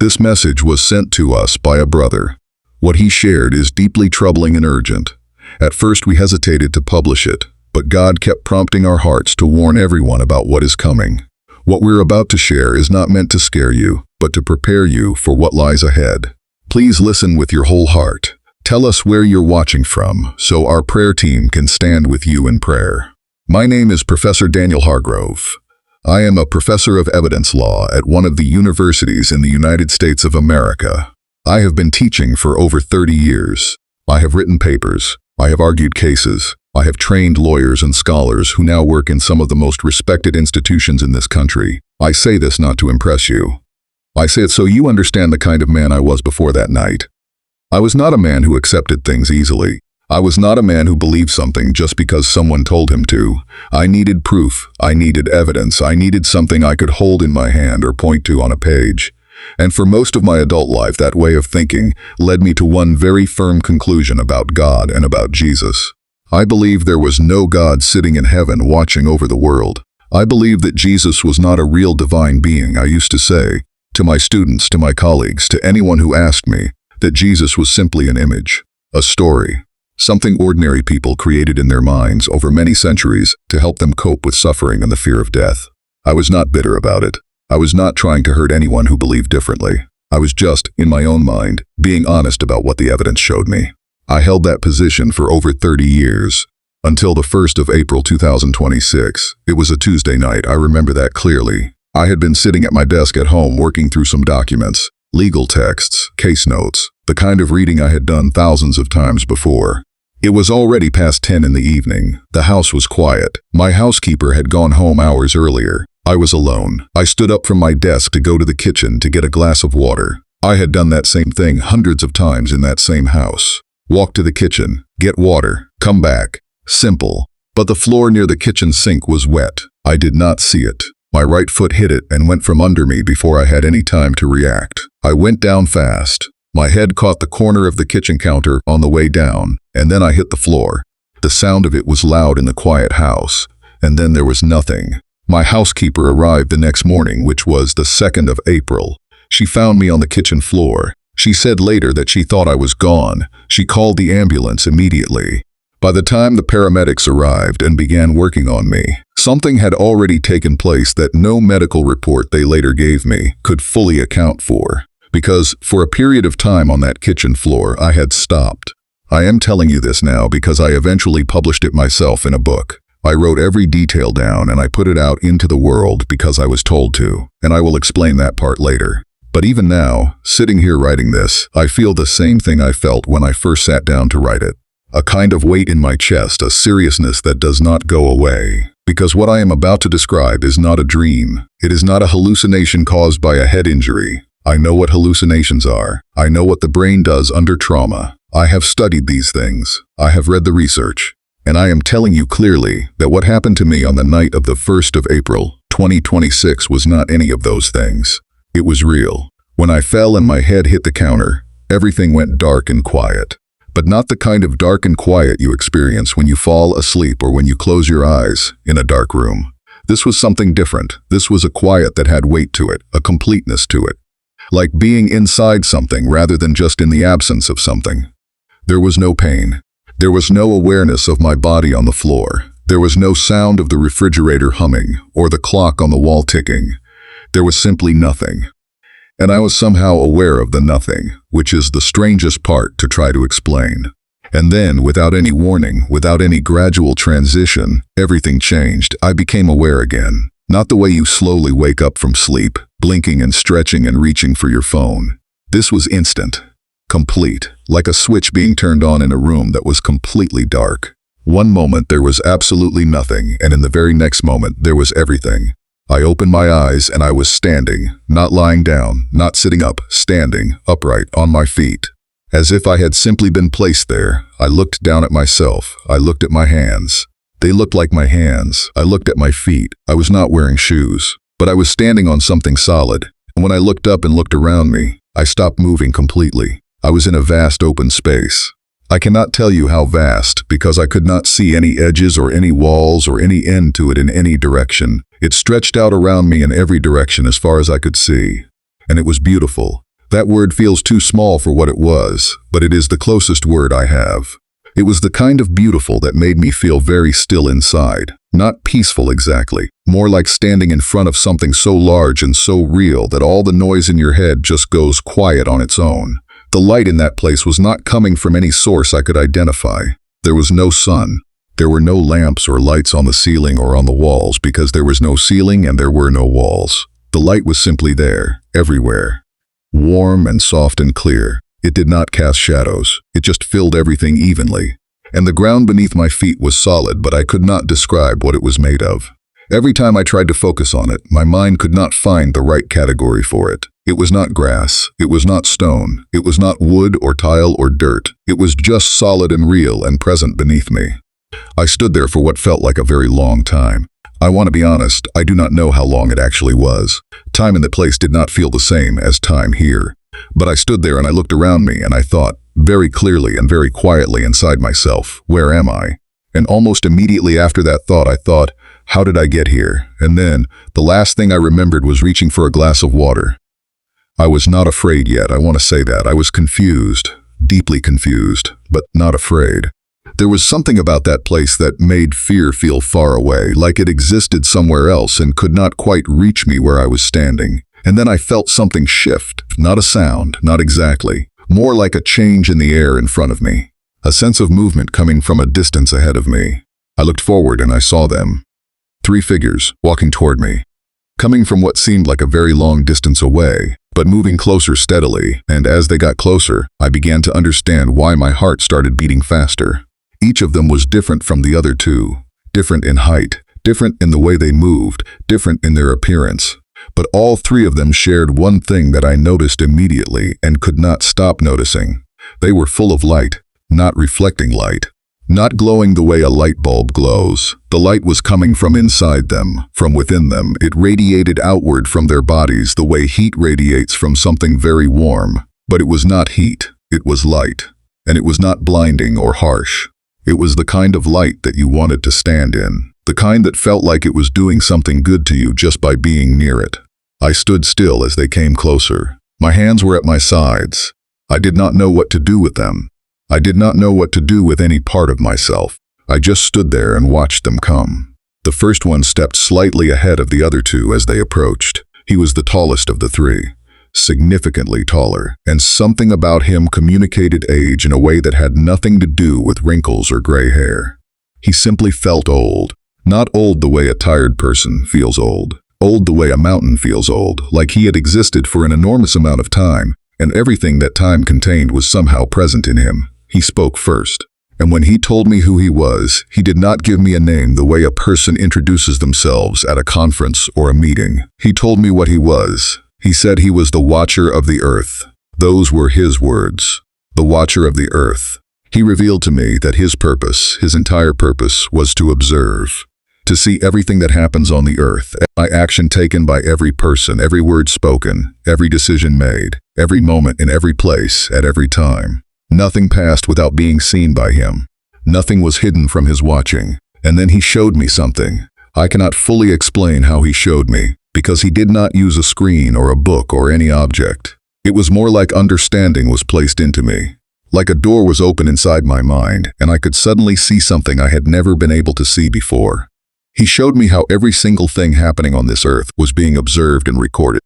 This message was sent to us by a brother. What he shared is deeply troubling and urgent. At first we hesitated to publish it, but God kept prompting our hearts to warn everyone about what is coming. What we're about to share is not meant to scare you, but to prepare you for what lies ahead. Please listen with your whole heart. Tell us where you're watching from, so our prayer team can stand with you in prayer. My name is Professor Daniel Hargrove. I am a professor of evidence law at one of the universities in the United States of America. I have been teaching for over 30 years. I have written papers. I have argued cases. I have trained lawyers and scholars who now work in some of the most respected institutions in this country. I say this not to impress you. I say it so you understand the kind of man I was before that night. I was not a man who accepted things easily. I was not a man who believed something just because someone told him to. I needed proof. I needed evidence. I needed something I could hold in my hand or point to on a page. And for most of my adult life, that way of thinking led me to one very firm conclusion about God and about Jesus. I believed there was no God sitting in heaven watching over the world. I believed that Jesus was not a real divine being. I used to say to my students, to my colleagues, to anyone who asked me, that Jesus was simply an image, a story, something ordinary people created in their minds over many centuries to help them cope with suffering and the fear of death. I was not bitter about it. I was not trying to hurt anyone who believed differently. I was just, in my own mind, being honest about what the evidence showed me. I held that position for over 30 years, until the 1st of April 2026. It was a Tuesday night, I remember that clearly. I had been sitting at my desk at home working through some documents, legal texts, case notes, the kind of reading I had done thousands of times before. It was already past 10 in the evening. The house was quiet. My housekeeper had gone home hours earlier. I was alone. I stood up from my desk to go to the kitchen to get a glass of water. I had done that same thing hundreds of times in that same house. Walk to the kitchen, get water, come back. Simple. But the floor near the kitchen sink was wet. I did not see it. My right foot hit it and went from under me before I had any time to react. I went down fast. My head caught the corner of the kitchen counter on the way down, and then I hit the floor. The sound of it was loud in the quiet house, and then there was nothing. My housekeeper arrived the next morning, which was the 2nd of April. She found me on the kitchen floor. She said later that she thought I was gone. She called the ambulance immediately. By the time the paramedics arrived and began working on me, something had already taken place that no medical report they later gave me could fully account for. Because for a period of time on that kitchen floor, I had stopped. I am telling you this now because I eventually published it myself in a book. I wrote every detail down and I put it out into the world because I was told to, and I will explain that part later. But even now, sitting here writing this, I feel the same thing I felt when I first sat down to write it. A kind of weight in my chest, a seriousness that does not go away. Because what I am about to describe is not a dream. It is not a hallucination caused by a head injury. I know what hallucinations are. I know what the brain does under trauma. I have studied these things. I have read the research. And I am telling you clearly that what happened to me on the night of the 1st of April, 2026 was not any of those things. It was real. When I fell and my head hit the counter, everything went dark and quiet. But not the kind of dark and quiet you experience when you fall asleep or when you close your eyes in a dark room. This was something different. This was a quiet that had weight to it, a completeness to it. Like being inside something rather than just in the absence of something. There was no pain. There was no awareness of my body on the floor. There was no sound of the refrigerator humming or the clock on the wall ticking. There was simply nothing. And I was somehow aware of the nothing, which is the strangest part to try to explain. And then, without any warning, without any gradual transition, everything changed. I became aware again. Not the way you slowly wake up from sleep, blinking and stretching and reaching for your phone. This was instant, complete, like a switch being turned on in a room that was completely dark. One moment there was absolutely nothing, and in the very next moment there was everything. I opened my eyes and I was standing, not lying down, not sitting up, standing, upright, on my feet. As if I had simply been placed there, I looked down at myself. I looked at my hands. They looked like my hands. I looked at my feet. I was not wearing shoes, but I was standing on something solid. And when I looked up and looked around me, I stopped moving completely. I was in a vast open space. I cannot tell you how vast, because I could not see any edges or any walls or any end to it in any direction. It stretched out around me in every direction as far as I could see. And it was beautiful. That word feels too small for what it was, but it is the closest word I have. It was the kind of beautiful that made me feel very still inside. Not peaceful exactly, more like standing in front of something so large and so real that all the noise in your head just goes quiet on its own. The light in that place was not coming from any source I could identify. There was no sun. There were no lamps or lights on the ceiling or on the walls because there was no ceiling and there were no walls. The light was simply there, everywhere. Warm and soft and clear. It did not cast shadows. It just filled everything evenly. And the ground beneath my feet was solid, but I could not describe what it was made of. Every time I tried to focus on it, my mind could not find the right category for it. It was not grass. It was not stone. It was not wood or tile or dirt. It was just solid and real and present beneath me. I stood there for what felt like a very long time. I want to be honest, I do not know how long it actually was. Time in the place did not feel the same as time here. But I stood there and I looked around me and I thought, very clearly and very quietly inside myself, where am I? And almost immediately after that thought, I thought, how did I get here? And then, the last thing I remembered was reaching for a glass of water. I was not afraid yet, I want to say that. I was confused, deeply confused, but not afraid. There was something about that place that made fear feel far away, like it existed somewhere else and could not quite reach me where I was standing. And then I felt something shift, not a sound, not exactly, more like a change in the air in front of me, a sense of movement coming from a distance ahead of me. I looked forward and I saw them. 3 figures walking toward me, coming from what seemed like a very long distance away, but moving closer steadily, and as they got closer, I began to understand why my heart started beating faster. Each of them was different from the other 2, different in height, different in the way they moved, different in their appearance. But all 3 of them shared one thing that I noticed immediately and could not stop noticing. They were full of light, not reflecting light, not glowing the way a light bulb glows. The light was coming from inside them, from within them. It radiated outward from their bodies the way heat radiates from something very warm. But it was not heat, it was light. And it was not blinding or harsh. It was the kind of light that you wanted to stand in. The kind that felt like it was doing something good to you just by being near it. I stood still as they came closer. My hands were at my sides. I did not know what to do with them. I did not know what to do with any part of myself. I just stood there and watched them come. The first one stepped slightly ahead of the other 2 as they approached. He was the tallest of the 3, significantly taller, and something about him communicated age in a way that had nothing to do with wrinkles or gray hair. He simply felt old. Not old the way a tired person feels old. Old the way a mountain feels old, like he had existed for an enormous amount of time, and everything that time contained was somehow present in him. He spoke first. And when he told me who he was, he did not give me a name the way a person introduces themselves at a conference or a meeting. He told me what he was. He said he was the Watcher of the Earth. Those were his words. The Watcher of the Earth. He revealed to me that his purpose, his entire purpose, was to observe. To see everything that happens on the earth, every action taken by every person, every word spoken, every decision made, every moment in every place, at every time. Nothing passed without being seen by him. Nothing was hidden from his watching. And then he showed me something. I cannot fully explain how he showed me, because he did not use a screen or a book or any object. It was more like understanding was placed into me. Like a door was open inside my mind, and I could suddenly see something I had never been able to see before. He showed me how every single thing happening on this earth was being observed and recorded.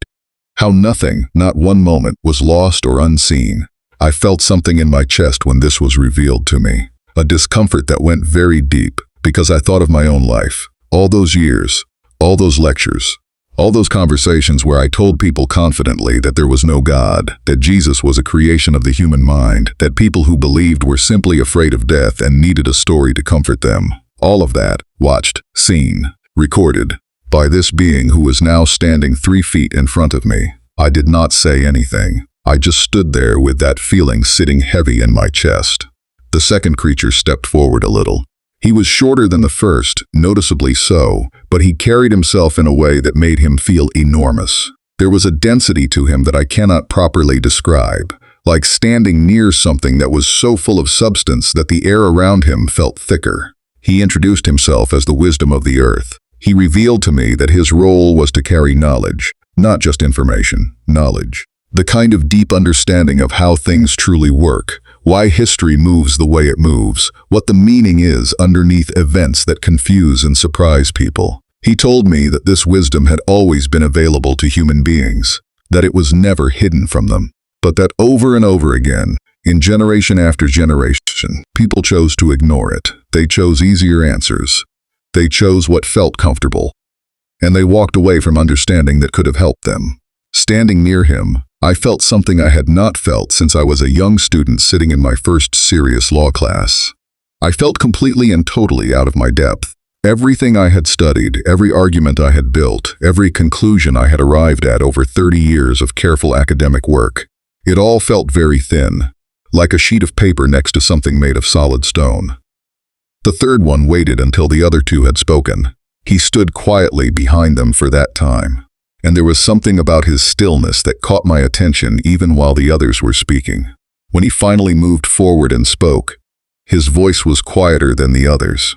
How nothing, not one moment, was lost or unseen. I felt something in my chest when this was revealed to me. A discomfort that went very deep, because I thought of my own life. All those years, all those lectures, all those conversations where I told people confidently that there was no God, that Jesus was a creation of the human mind, that people who believed were simply afraid of death and needed a story to comfort them. All of that, watched, seen, recorded, by this being who was now standing 3 feet in front of me. I did not say anything. I just stood there with that feeling sitting heavy in my chest. The second creature stepped forward a little. He was shorter than the first, noticeably so, but he carried himself in a way that made him feel enormous. There was a density to him that I cannot properly describe, like standing near something that was so full of substance that the air around him felt thicker. He introduced himself as the wisdom of the earth. He revealed to me that his role was to carry knowledge, not just information, knowledge. The kind of deep understanding of how things truly work, why history moves the way it moves, what the meaning is underneath events that confuse and surprise people. He told me that this wisdom had always been available to human beings, that it was never hidden from them, but that over and over again, in generation after generation, people chose to ignore it. They chose easier answers. They chose what felt comfortable. And they walked away from understanding that could have helped them. Standing near him, I felt something I had not felt since I was a young student sitting in my first serious law class. I felt completely and totally out of my depth. Everything I had studied, every argument I had built, every conclusion I had arrived at over 30 years of careful academic work, it all felt very thin, like a sheet of paper next to something made of solid stone. The third one waited until the other two had spoken. He stood quietly behind them for that time, and there was something about his stillness that caught my attention even while the others were speaking. When he finally moved forward and spoke, his voice was quieter than the others,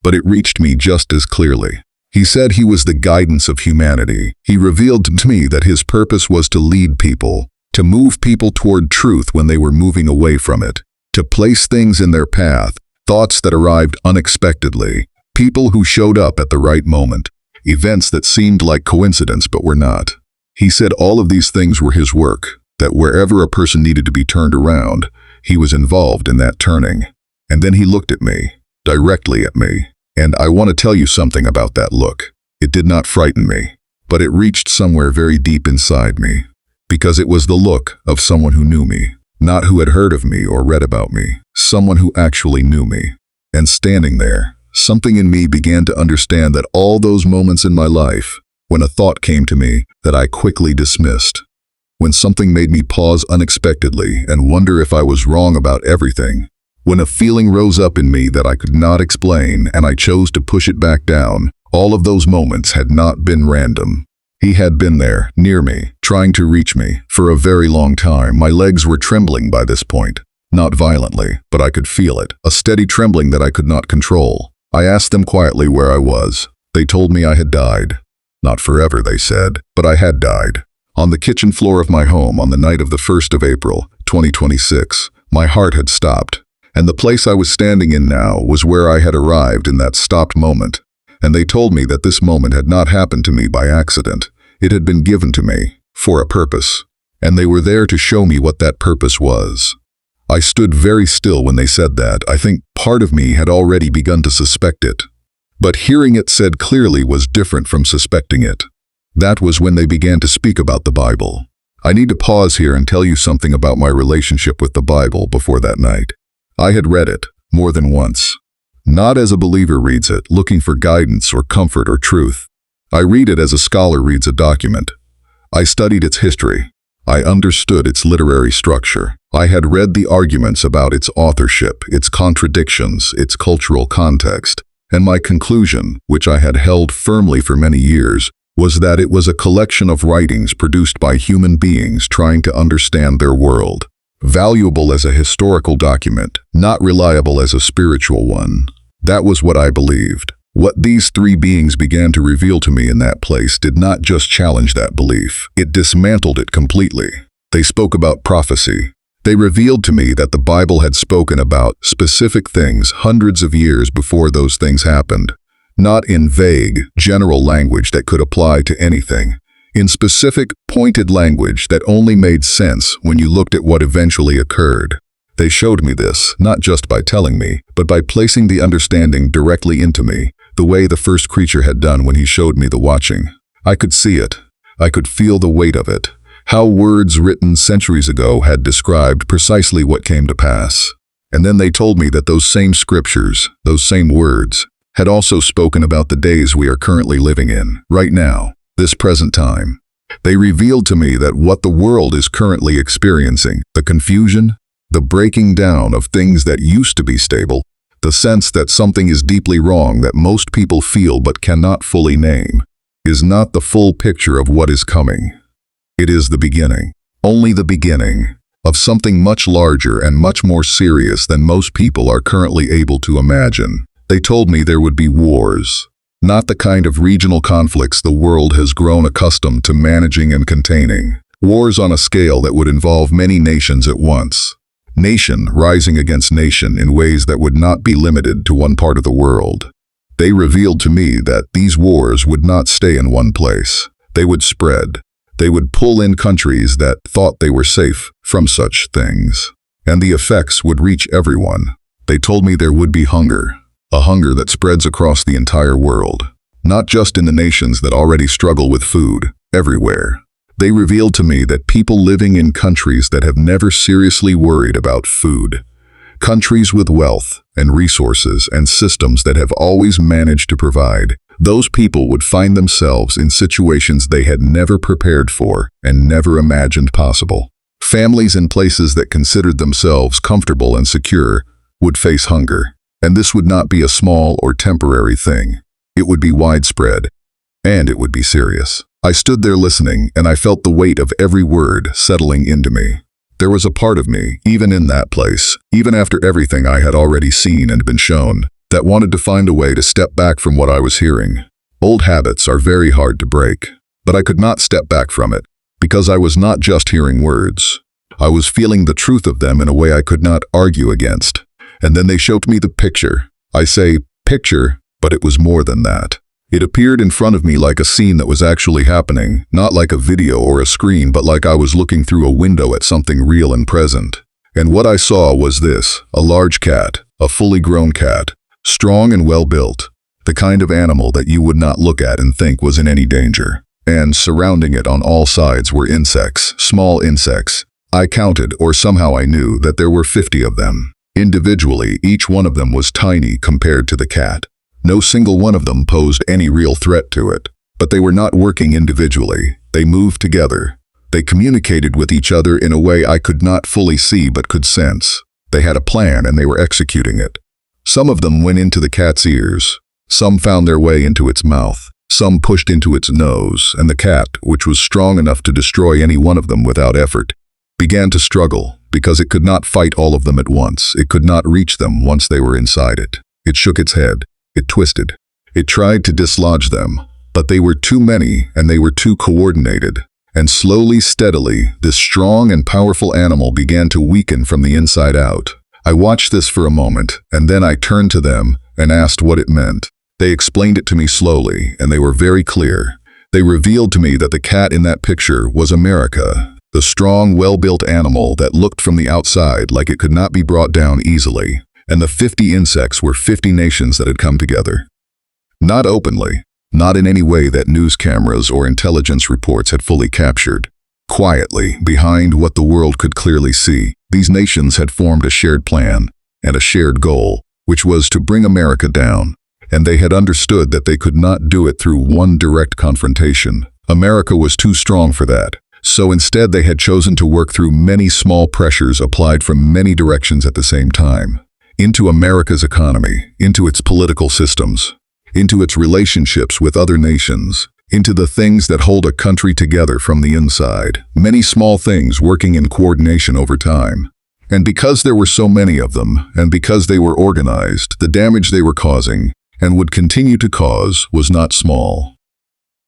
but it reached me just as clearly. He said he was the guidance of humanity. He revealed to me that his purpose was to lead people, to move people toward truth when they were moving away from it, to place things in their path, thoughts that arrived unexpectedly, people who showed up at the right moment, events that seemed like coincidence but were not. He said all of these things were his work, that wherever a person needed to be turned around, he was involved in that turning. And then he looked at me, directly at me, and I want to tell you something about that look. It did not frighten me, but it reached somewhere very deep inside me, because it was the look of someone who knew me, not who had heard of me or read about me, someone who actually knew me. And standing there, something in me began to understand that all those moments in my life, when a thought came to me that I quickly dismissed, when something made me pause unexpectedly and wonder if I was wrong about everything, when a feeling rose up in me that I could not explain and I chose to push it back down, all of those moments had not been random. He had been there, near me, trying to reach me, for a very long time. My legs were trembling by this point. Not violently, but I could feel it, a steady trembling that I could not control. I asked them quietly where I was. They told me I had died. Not forever, they said, but I had died. On the kitchen floor of my home on the night of the 1st of April, 2026, my heart had stopped. And the place I was standing in now was where I had arrived in that stopped moment. And they told me that this moment had not happened to me by accident. It had been given to me, for a purpose. And they were there to show me what that purpose was. I stood very still when they said that. I think part of me had already begun to suspect it. But hearing it said clearly was different from suspecting it. That was when they began to speak about the Bible. I need to pause here and tell you something about my relationship with the Bible before that night. I had read it, more than once. Not as a believer reads it, looking for guidance or comfort or truth. I read it as a scholar reads a document. I studied its history. I understood its literary structure. I had read the arguments about its authorship, its contradictions, its cultural context, and my conclusion, which I had held firmly for many years, was that it was a collection of writings produced by human beings trying to understand their world. Valuable as a historical document, not reliable as a spiritual one. That was what I believed. What these three beings began to reveal to me in that place did not just challenge that belief, it dismantled it completely. They spoke about prophecy. They revealed to me that the Bible had spoken about specific things hundreds of years before those things happened, not in vague, general language that could apply to anything. In specific, pointed language that only made sense when you looked at what eventually occurred. They showed me this, not just by telling me, but by placing the understanding directly into me, the way the first creature had done when he showed me the watching. I could see it. I could feel the weight of it. How words written centuries ago had described precisely what came to pass. And then they told me that those same scriptures, those same words, had also spoken about the days we are currently living in, right now. This present time. They revealed to me that what the world is currently experiencing, the confusion, the breaking down of things that used to be stable, the sense that something is deeply wrong that most people feel but cannot fully name, is not the full picture of what is coming. It is the beginning, only the beginning, of something much larger and much more serious than most people are currently able to imagine. They told me there would be wars. Not the kind of regional conflicts the world has grown accustomed to managing and containing. Wars on a scale that would involve many nations at once. Nation rising against nation in ways that would not be limited to one part of the world. They revealed to me that these wars would not stay in one place. They would spread. They would pull in countries that thought they were safe from such things. And the effects would reach everyone. They told me there would be hunger, a hunger that spreads across the entire world, not just in the nations that already struggle with food, everywhere. They revealed to me that people living in countries that have never seriously worried about food, countries with wealth and resources and systems that have always managed to provide, those people would find themselves in situations they had never prepared for and never imagined possible. Families in places that considered themselves comfortable and secure would face hunger, and this would not be a small or temporary thing. It would be widespread, and it would be serious. I stood there listening, and I felt the weight of every word settling into me. There was a part of me, even in that place, even after everything I had already seen and been shown, that wanted to find a way to step back from what I was hearing. Old habits are very hard to break, but I could not step back from it, because I was not just hearing words. I was feeling the truth of them in a way I could not argue against. And then they showed me the picture. I say picture, but it was more than that. It appeared in front of me like a scene that was actually happening, not like a video or a screen, but like I was looking through a window at something real and present. And what I saw was this: a large cat, a fully grown cat, strong and well-built, the kind of animal that you would not look at and think was in any danger. And surrounding it on all sides were insects, small insects. I counted, or somehow I knew, that there were 50 of them. Individually, each one of them was tiny compared to the cat. No single one of them posed any real threat to it. But they were not working individually. They moved together. They communicated with each other in a way I could not fully see but could sense. They had a plan and they were executing it. Some of them went into the cat's ears. Some found their way into its mouth. Some pushed into its nose, and the cat, which was strong enough to destroy any one of them without effort, began to struggle because it could not fight all of them at once. It could not reach them once they were inside it. It shook its head. It twisted. It tried to dislodge them, but they were too many and they were too coordinated. And slowly, steadily, this strong and powerful animal began to weaken from the inside out. I watched this for a moment, and then I turned to them and asked what it meant. They explained it to me slowly, and they were very clear. They revealed to me that the cat in that picture was America, the strong, well-built animal that looked from the outside like it could not be brought down easily. And the 50 insects were 50 nations that had come together. Not openly, not in any way that news cameras or intelligence reports had fully captured. Quietly, behind what the world could clearly see, these nations had formed a shared plan and a shared goal, which was to bring America down. And they had understood that they could not do it through one direct confrontation. America was too strong for that. So instead they had chosen to work through many small pressures applied from many directions at the same time. Into America's economy, into its political systems, into its relationships with other nations, into the things that hold a country together from the inside. Many small things working in coordination over time. And because there were so many of them, and because they were organized, the damage they were causing, and would continue to cause, was not small.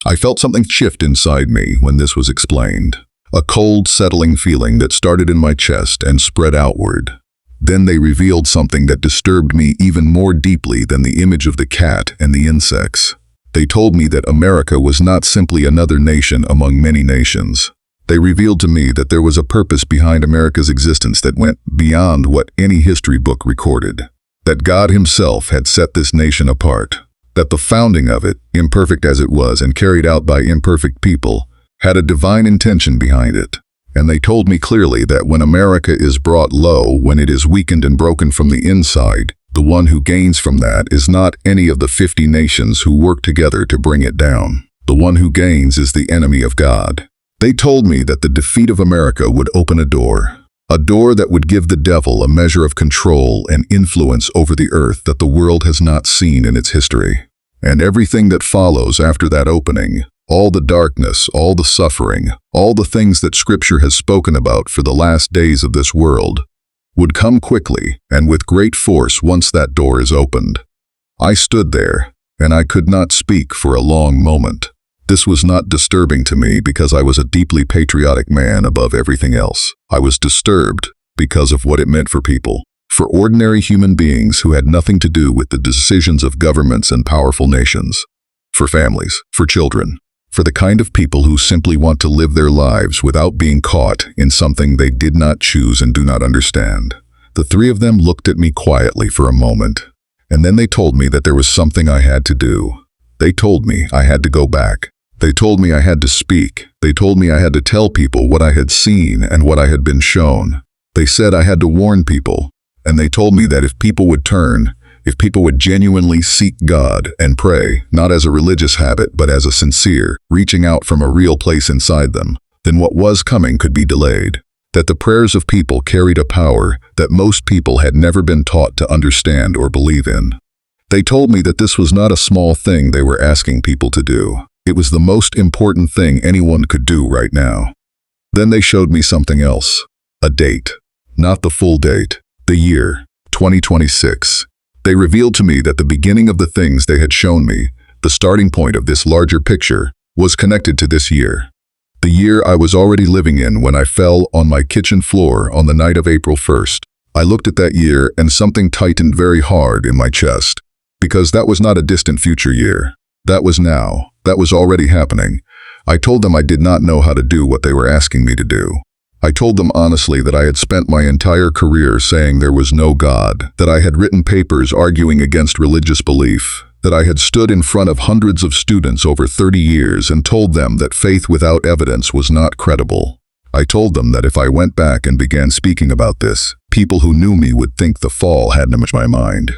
I felt something shift inside me when this was explained. A cold, settling feeling that started in my chest and spread outward. Then they revealed something that disturbed me even more deeply than the image of the cat and the insects. They told me that America was not simply another nation among many nations. They revealed to me that there was a purpose behind America's existence that went beyond what any history book recorded. That God Himself had set this nation apart. That the founding of it, imperfect as it was and carried out by imperfect people, had a divine intention behind it. And they told me clearly that when America is brought low, when it is weakened and broken from the inside, the one who gains from that is not any of the 50 nations who work together to bring it down. The one who gains is the enemy of God. They told me that the defeat of America would open a door that would give the devil a measure of control and influence over the earth that the world has not seen in its history. And everything that follows after that opening, all the darkness, all the suffering, all the things that Scripture has spoken about for the last days of this world, would come quickly and with great force once that door is opened. I stood there, and I could not speak for a long moment. This was not disturbing to me because I was a deeply patriotic man above everything else. I was disturbed because of what it meant for people, for ordinary human beings who had nothing to do with the decisions of governments and powerful nations, for families, for children, for the kind of people who simply want to live their lives without being caught in something they did not choose and do not understand. The three of them looked at me quietly for a moment, and then they told me that there was something I had to do. They told me I had to go back. They told me I had to speak. They told me I had to tell people what I had seen and what I had been shown. They said I had to warn people, and they told me that if people would turn, if people would genuinely seek God and pray, not as a religious habit but as a sincere, reaching out from a real place inside them, then what was coming could be delayed. That the prayers of people carried a power that most people had never been taught to understand or believe in. They told me that this was not a small thing they were asking people to do. It was the most important thing anyone could do right now. Then they showed me something else. A date. Not the full date. The year. 2026. They revealed to me that the beginning of the things they had shown me, the starting point of this larger picture, was connected to this year. The year I was already living in when I fell on my kitchen floor on the night of April 1st. I looked at that year and something tightened very hard in my chest, because that was not a distant future year. That was now. That was already happening. I told them I did not know how to do what they were asking me to do. I told them honestly that I had spent my entire career saying there was no God, that I had written papers arguing against religious belief, that I had stood in front of hundreds of students over 30 years and told them that faith without evidence was not credible. I told them that if I went back and began speaking about this, people who knew me would think the fall had numbed my mind.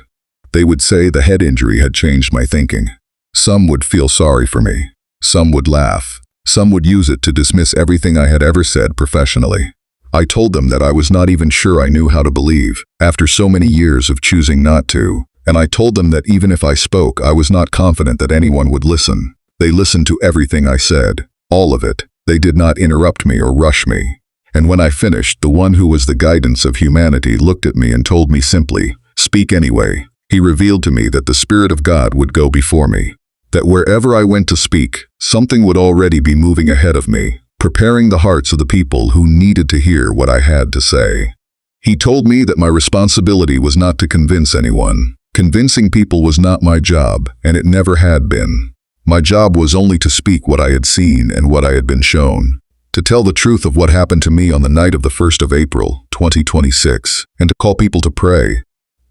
They would say the head injury had changed my thinking. Some would feel sorry for me. Some would laugh. Some would use it to dismiss everything I had ever said professionally. I told them that I was not even sure I knew how to believe, after so many years of choosing not to, and I told them that even if I spoke, I was not confident that anyone would listen. They listened to everything I said, all of it. They did not interrupt me or rush me. And when I finished, the one who was the guidance of humanity looked at me and told me simply, "Speak anyway." He revealed to me that the Spirit of God would go before me, that wherever I went to speak, something would already be moving ahead of me, preparing the hearts of the people who needed to hear what I had to say. He told me that my responsibility was not to convince anyone. Convincing people was not my job, and it never had been. My job was only to speak what I had seen and what I had been shown, to tell the truth of what happened to me on the night of the 1st of April, 2026, and to call people to pray.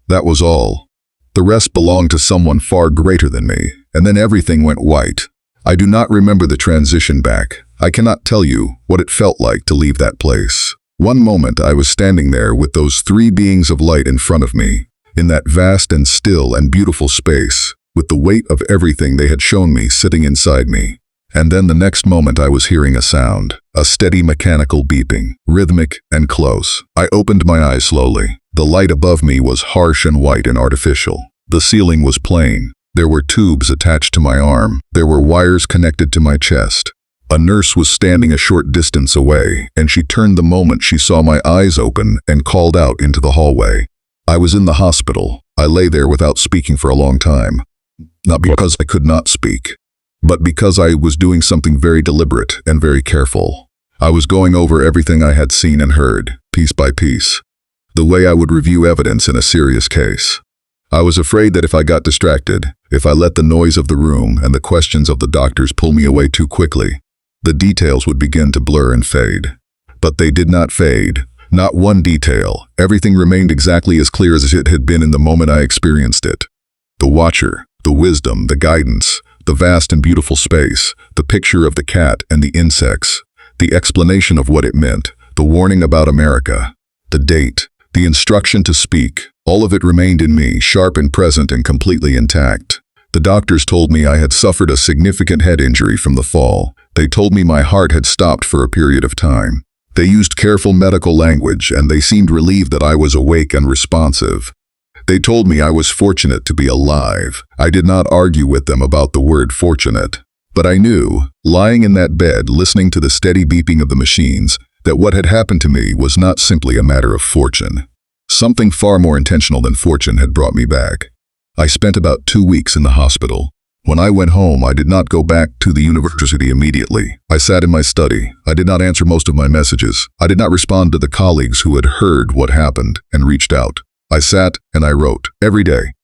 That was all. The rest belonged to someone far greater than me, and then everything went white. I do not remember the transition back. I cannot tell you what it felt like to leave that place. One moment I was standing there with those three beings of light in front of me, in that vast and still and beautiful space, with the weight of everything they had shown me sitting inside me. And then the next moment I was hearing a sound, a steady mechanical beeping, rhythmic and close. I opened my eyes slowly. The light above me was harsh and white and artificial. The ceiling was plain. There were tubes attached to my arm. There were wires connected to my chest. A nurse was standing a short distance away, and she turned the moment she saw my eyes open and called out into the hallway. I was in the hospital. I lay there without speaking for a long time. Not because I could not speak, but because I was doing something very deliberate and very careful. I was going over everything I had seen and heard, piece by piece, the way I would review evidence in a serious case. I was afraid that if I got distracted, if I let the noise of the room and the questions of the doctors pull me away too quickly, the details would begin to blur and fade. But they did not fade. Not one detail. Everything remained exactly as clear as it had been in the moment I experienced it. The watcher, the wisdom, the guidance, the vast and beautiful space, the picture of the cat and the insects, the explanation of what it meant, the warning about America, the date, the instruction to speak, all of it remained in me, sharp and present and completely intact. The doctors told me I had suffered a significant head injury from the fall. They told me my heart had stopped for a period of time. They used careful medical language, and they seemed relieved that I was awake and responsive. They told me I was fortunate to be alive. I did not argue with them about the word fortunate. But I knew, lying in that bed, listening to the steady beeping of the machines, that what had happened to me was not simply a matter of fortune. Something far more intentional than fortune had brought me back. I spent about 2 weeks in the hospital. When I went home, I did not go back to the university immediately. I sat in my study. I did not answer most of my messages. I did not respond to the colleagues who had heard what happened and reached out. I sat and I wrote every day.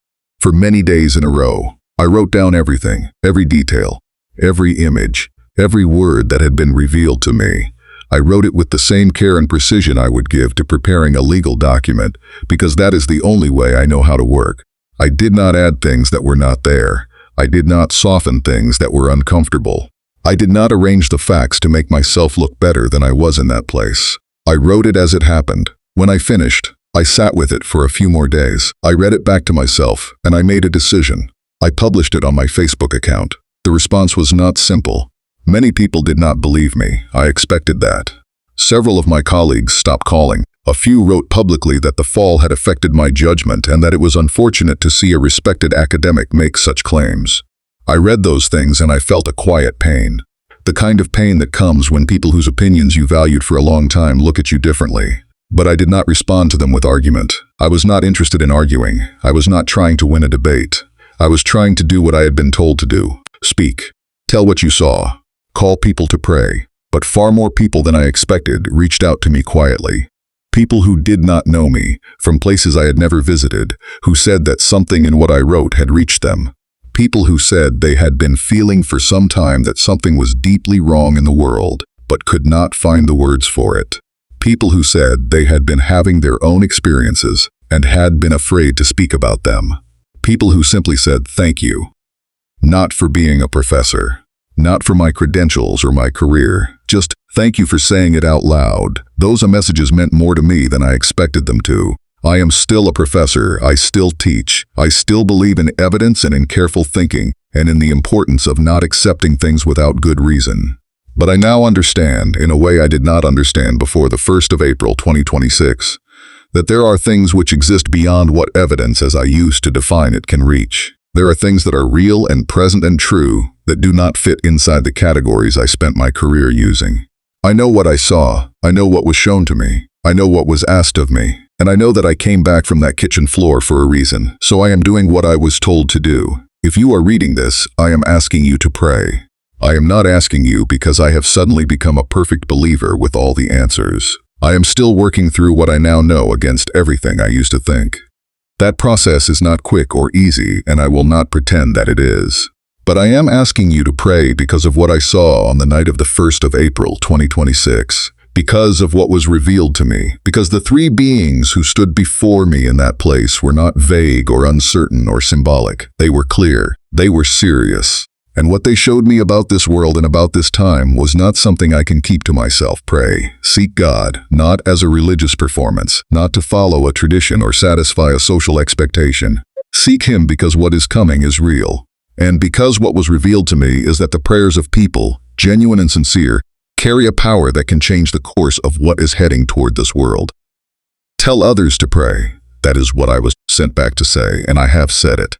For many days in a row, I wrote down everything, every detail, every image, every word that had been revealed to me. I wrote it with the same care and precision I would give to preparing a legal document, because that is the only way I know how to work. I did not add things that were not there. I did not soften things that were uncomfortable. I did not arrange the facts to make myself look better than I was in that place. I wrote it as it happened. When I finished, I sat with it for a few more days. I read it back to myself, and I made a decision. I published it on my Facebook account. The response was not simple. Many people did not believe me. I expected that. Several of my colleagues stopped calling. A few wrote publicly that the fall had affected my judgment and that it was unfortunate to see a respected academic make such claims. I read those things and I felt a quiet pain. The kind of pain that comes when people whose opinions you valued for a long time look at you differently. But I did not respond to them with argument. I was not interested in arguing. I was not trying to win a debate. I was trying to do what I had been told to do. Speak. Tell what you saw. Call people to pray. But far more people than I expected reached out to me quietly. People who did not know me, from places I had never visited, who said that something in what I wrote had reached them. People who said they had been feeling for some time that something was deeply wrong in the world, but could not find the words for it. People who said they had been having their own experiences and had been afraid to speak about them. People who simply said thank you. Not for being a professor. Not for my credentials or my career. Just thank you for saying it out loud. Those messages meant more to me than I expected them to. I am still a professor. I still teach. I still believe in evidence and in careful thinking and in the importance of not accepting things without good reason. But I now understand, in a way I did not understand before the 1st of April 2026, that there are things which exist beyond what evidence as I used to define it can reach. There are things that are real and present and true that do not fit inside the categories I spent my career using. I know what I saw. I know what was shown to me. I know what was asked of me. And I know that I came back from that kitchen floor for a reason. So I am doing what I was told to do. If you are reading this, I am asking you to pray. I am not asking you because I have suddenly become a perfect believer with all the answers. I am still working through what I now know against everything I used to think. That process is not quick or easy, and I will not pretend that it is. But I am asking you to pray because of what I saw on the night of the 1st of April 2026, because of what was revealed to me, because the three beings who stood before me in that place were not vague or uncertain or symbolic. They were clear. They were serious. And what they showed me about this world and about this time was not something I can keep to myself. Pray. Seek God, not as a religious performance, not to follow a tradition or satisfy a social expectation. Seek Him because what is coming is real. And because what was revealed to me is that the prayers of people, genuine and sincere, carry a power that can change the course of what is heading toward this world. Tell others to pray. That is what I was sent back to say, and I have said it.